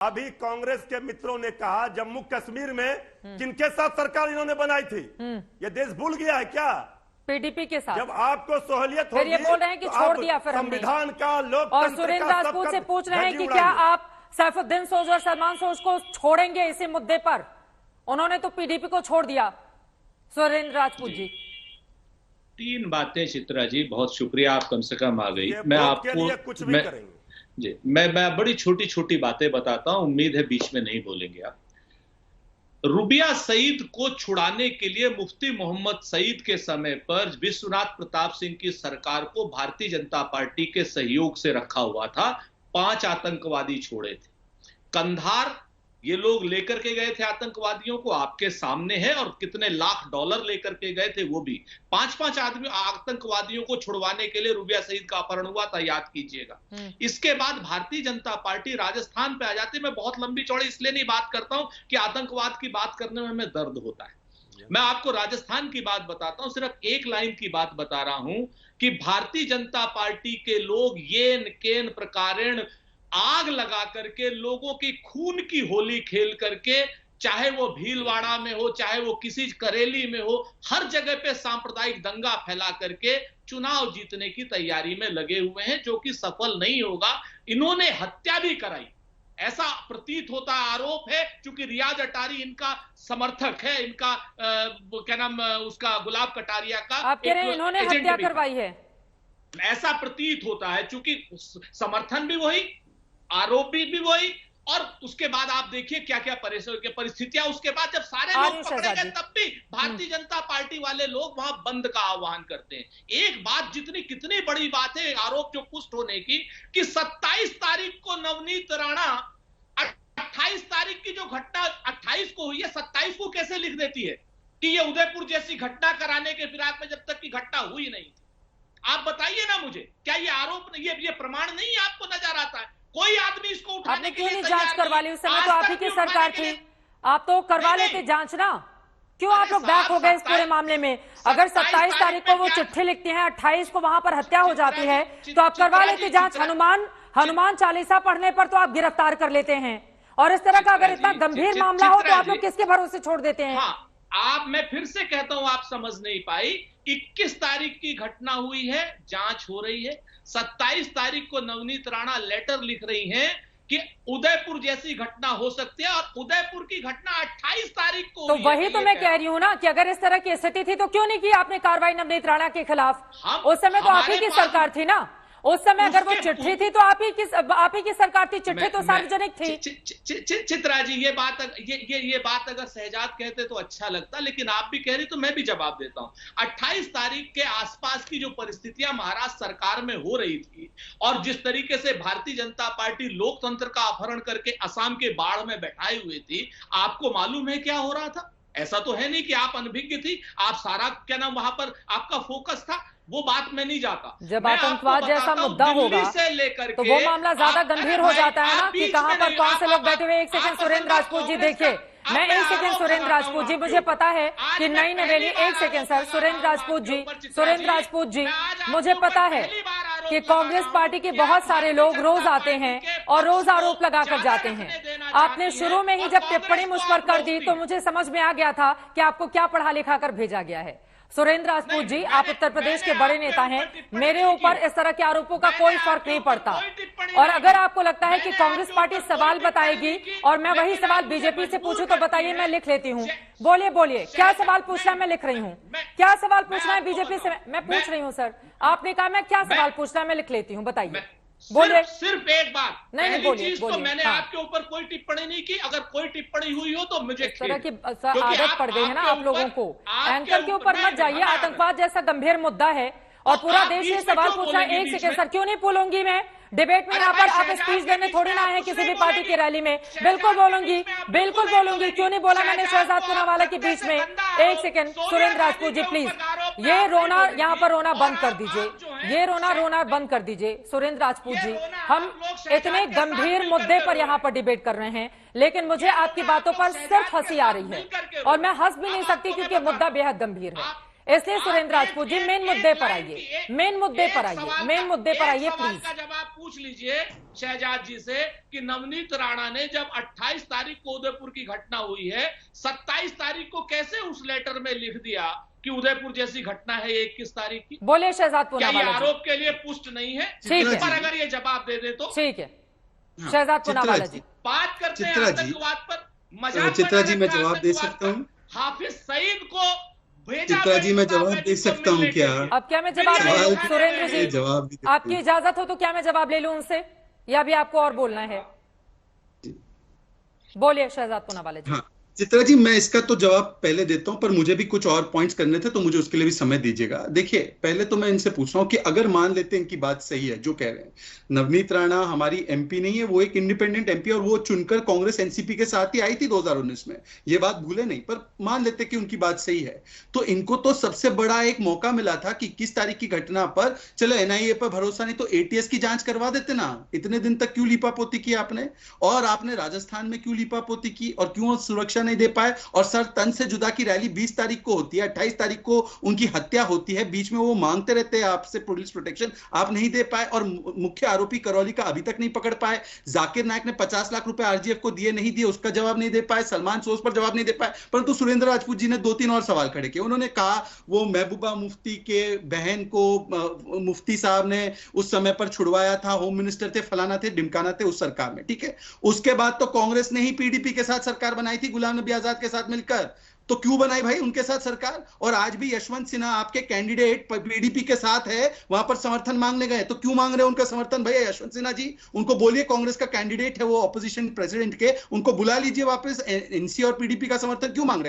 अभी कांग्रेस के मित्रों ने कहा जम्मू कश्मीर में किनके साथ सरकार इन्होंने बनाई थी, ये देश भूल गया है क्या? पीडीपी के साथ। जब आपको सहूलियत होगी, ये बोल रहे हैं कि छोड़ दिया फिर संविधान का, लोकतंत्र और सुरेंद्र राजपूत से पूछ रहे हैं कि क्या आप सैफुद्दीन सोज और सलमान सोज को छोड़ेंगे इसी मुद्दे पर? उन्होंने तो पीडीपी को छोड़ दिया। सुरेंद्र राजपूत जी, 3 बातें। चित्रा जी बहुत शुक्रिया, आप कम से कम आ गई। मैं आपको कुछ भी करेंगे जी, मैं बड़ी छोटी छोटी बातें बताता हूं, उम्मीद है बीच में नहीं बोलेंगे आप। रुबिया सईद को छुड़ाने के लिए मुफ्ती मोहम्मद सईद के समय पर विश्वनाथ प्रताप सिंह की सरकार को भारतीय जनता पार्टी के सहयोग से रखा हुआ था। 5 आतंकवादी छोड़े थे। कंधार ये लोग लेकर के गए थे आतंकवादियों को, आपके सामने है, और कितने लाख डॉलर लेकर के गए थे वो भी। 5-5 आदमी आतंकवादियों को छुड़वाने के लिए रुबिया सईद का अपहरण हुआ था, याद कीजिएगा। इसके बाद भारतीय जनता पार्टी राजस्थान पे आ जाती। मैं बहुत लंबी चौड़ी इसलिए नहीं बात करता हूं कि आतंकवाद की बात करने में हमें दर्द होता है। मैं आपको राजस्थान की बात बताता हूं, सिर्फ एक लाइन की बात बता रहा हूं कि भारतीय जनता पार्टी के लोग येन केन प्रकारेण आग लगा करके लोगों की खून की होली खेल करके, चाहे वो भीलवाड़ा में हो, चाहे वो किसी करेली में हो, हर जगह पे सांप्रदायिक दंगा फैला करके चुनाव जीतने की तैयारी में लगे हुए हैं, जो कि सफल नहीं होगा। इन्होंने हत्या भी कराई, ऐसा प्रतीत होता आरोप है, क्योंकि रियाज अटारी इनका समर्थक है, इनका क्या नाम उसका, गुलाब कटारिया का। आप कह रहे हैं इन्होंने हत्या करवाई है, ऐसा प्रतीत होता है, क्योंकि समर्थन भी वही, आरोपी भी वही, और उसके बाद आप देखिए क्या क्या परिस्थितियां। उसके बाद जब सारे लोग पकड़े गए तब भी भारतीय जनता पार्टी वाले लोग वहां बंद का आह्वान करते हैं। एक बात, कितनी बड़ी बात है आरोप जो पुष्ट होने की, कि 27 तारीख को नवनीत राणा 28 तारीख की जो घटना 28 को हुई है, 27 को कैसे लिख देती है कि ये उदयपुर जैसी घटना कराने के फिराक में, जब तक की घटना हुई नहीं थी। आप बताइए ना मुझे, क्या ये आरोप, ये प्रमाण नहीं आपको नजर आता है? कोई आदमी इसको उठाने के लिए जांच करवा ली? उस समय तो आप ही की सरकार थी, आप तो करवा लेते जांच ना। क्यों आप लोग बैक हो गए इस पूरे मामले में? अगर 27 तारीख को वो चिट्ठी लिखती हैं, 28 को वहां पर हत्या हो जाती है, तो आप करवा लेते जांच। हनुमान चालीसा पढ़ने पर तो आप गिरफ्तार कर लेते हैं, और इस तरह का अगर इतना गंभीर मामला हो तो आप लोग किसके भरोसे छोड़ देते हैं? मैं फिर से कहता हूं, आप समझ नहीं पाई। 21 तारीख की घटना हुई है, जांच हो रही है। 27 तारीख को नवनीत राणा लेटर लिख रही हैं कि उदयपुर जैसी घटना हो सकती है, और उदयपुर की घटना 28 तारीख को। तो वही तो मैं कह रही हूं ना कि अगर इस तरह की स्थिति थी तो क्यों नहीं की आपने कार्रवाई नवनीत राणा के खिलाफ? उस समय तो आप ही की सरकार थी ना। उस समय अगर वो चिट्ठी थी तो आप ही की सरकार थी, चिट्ठी तो सार्वजनिक थी। चित्रा जी, ये बात अगर शहजाद कहते तो अच्छा लगता, लेकिन आप भी कह रही तो मैं भी जवाब देता हूं। 28 तारीख के आसपास की जो परिस्थितियां महाराष्ट्र सरकार में हो रही थी, और जिस तरीके से भारतीय जनता पार्टी लोकतंत्र का अपहरण करके असम के बाढ़ में बैठाई हुई थी, आपको मालूम है क्या हो रहा था? ऐसा तो है नहीं कि आप अनभिज्ञ थी, आप सारा क्या नाम वहां पर आपका फोकस था। वो बात में नहीं जाता। जब आतंकवाद जैसा मुद्दा होगा तो वो मामला ज्यादा गंभीर हो जाता है ना, कि कहां पर कौन से लोग बैठे हुए। एक सेकंड सुरेंद्र राजपूत जी, देखिए मैं एक सेकंड सुरेंद्र राजपूत जी, मुझे पता है कि नई नवेली, एक सेकंड सर, सुरेंद्र राजपूत जी, मुझे पता है कि कांग्रेस पार्टी के बहुत सारे लोग रोज आते हैं और रोज आरोप लगा कर जाते हैं। आपने शुरू में ही जब टिप्पणी मुझ पर कर दी तो मुझे समझ में आ गया था कि आपको क्या पढ़ा लिखा कर भेजा गया है। सुरेंद्र राजपूत जी, आप उत्तर प्रदेश के बड़े नेता हैं, मेरे ऊपर इस तरह के आरोपों का कोई फर्क नहीं पड़ता। और अगर आपको लगता है कि कांग्रेस पार्टी सवाल बताएगी और मैं वही सवाल बीजेपी से पूछूं तो बताइए, मैं लिख लेती हूं। बोलिए क्या सवाल पूछना है? मैं लिख रही हूं। क्या सवाल पूछना है बीजेपी से? मैं पूछ रही हूं सर, आपने कहा मैं क्या सवाल पूछना है, मैं लिख लेती हूँ, बताइए। बोलिए। सिर्फ एक बात, नहीं बोलिए। तो मैंने आपके ऊपर कोई टिप्पणी नहीं की। अगर कोई टिप्पणी हुई हो तो मुझे इस तरह की आदत पड़ गई है ना आप लोगों को। एंकर के ऊपर मत जाइए, आतंकवाद जैसा गंभीर मुद्दा है और पूरा देश ये सवाल पूछ रहा है। एक सेकंड सर, क्यों नहीं बोलूंगी मैं डिबेट में? यहाँ पर आप स्पीच देने थोड़ी ना है किसी भी पार्टी की रैली में। बिल्कुल बोलूंगी। क्यों नहीं बोला मैंने शहजाद पूनावाला के बीच में? एक सेकंड सुरेंद्र राजपूत जी, प्लीज ये रोना, यहाँ पर रोना बंद कर दीजिए। ये रोना बंद कर दीजिए सुरेंद्र राजपूत जी। हम इतने गंभीर मुद्दे पर यहाँ पर डिबेट कर रहे हैं, लेकिन मुझे आपकी बातों पर सिर्फ हंसी आ रही है, और मैं हंस भी नहीं सकती क्योंकि मुद्दा बेहद गंभीर है। इसलिए सुरेंद्र राजपूत जी मेन मुद्दे पर आइए, मेन मुद्दे पर आइए, मेन मुद्दे पर आइए प्लीज। का जवाब पूछ लीजिए शहजाद जी से कि नवनीत राणा ने जब 28 तारीख को उदयपुर की घटना हुई है, 27 तारीख को कैसे उस लेटर में लिख दिया कि उदयपुर जैसी घटना है 21 तारीख की? बोलिए शहजाद क्या ये पूनावाला जी। आरोप के लिए पुष्ट नहीं है? ठीक है, पर अगर ये जवाब दे दे तो ठीक है। शहजाद पूनावाला जी बात करते हैं आतंकवाद पर। मजाक चित्रा जी मैं जवाब दे सकता हूँ? हाफिज सईद को भेजा, चित्रा जी मैं जवाब दे सकता हूँ क्या? अब क्या मैं जवाब ले लूं सुरेंद्र जी? जवाब आपकी इजाजत हो तो क्या मैं जवाब ले लूं उनसे, या भी आपको और बोलना है? बोलिए शहजाद पूनावाला जी। हाँ चित्रा जी मैं इसका तो जवाब पहले देता हूं, पर मुझे भी कुछ और पॉइंट्स करने थे तो मुझे उसके लिए भी समय दीजिएगा। देखिए पहले तो मैं इनसे पूछ रहा हूं कि अगर मान लेते हैं इनकी बात सही है जो कह रहे हैं, नवनीत राणा हमारी एमपी नहीं है, वो एक इंडिपेंडेंट एमपी और वो चुनकर कांग्रेस एनसीपी के साथ ही आई थी 2019 में, ये बात भूले नहीं, पर मान लेते कि उनकी बात सही है तो इनको तो सबसे बड़ा एक मौका मिला था कि 21 तारीख की घटना पर चलो एनआईए पर भरोसा नहीं तो एटीएस की जांच करवा देते ना। इतने दिन तक क्यों लीपापोती की आपने, और आपने राजस्थान में क्यों लीपापोती की और क्यों सुरक्षा नहीं दे पाए? और सर तन से जुदा की रैली 20 तारीख को होती है, 28 तारीख को उनकी हत्या होती है, बीच में वो मांगते रहते हैं आपसे पुलिस प्रोटेक्शन, आप नहीं दे पाए। और मुख्य आरोपी करौली का अभी तक नहीं पकड़ पाए। जाकिर नायक ने 50 लाख रुपए आरजीएफ को दिए, नहीं दिए, उसका जवाब नहीं दे पाए। सलमान सोस पर जवाब नहीं दे पाए। परंतु सुरेंद्र राजपूत जी ने 2-3 और सवाल खड़े किए। उन्होंने कहा वो महबूबा मुफ्ती के बहन को मुफ्ती साहब ने उस समय पर छुड़वाया था, होम मिनिस्टर थे, फलाना थे, ढिमकाना थे उस सरकार में, ठीक है। उसके बाद तो कांग्रेस ने ही पीडीपी के साथ सरकार बनाई थी, गुलाम नबी आजाद के साथ मिलकर, तो क्यों बनाई भाई उनके साथ सरकार? और आज भी यशवंत सिन्हा आपके कैंडिडेट पीडीपी के साथ है, वहां पर समर्थन मांगने गए, तो क्यों मांग रहे हैं उनका समर्थन भैया यशवंत सिन्हा जी? उनको बोलिए कांग्रेस का कैंडिडेट है वो ऑपोजिशन प्रेसिडेंट के, उनको बुला लीजिए वापस। एनसी और पीडीपी का समर्थन क्यों मांग रहे हैं?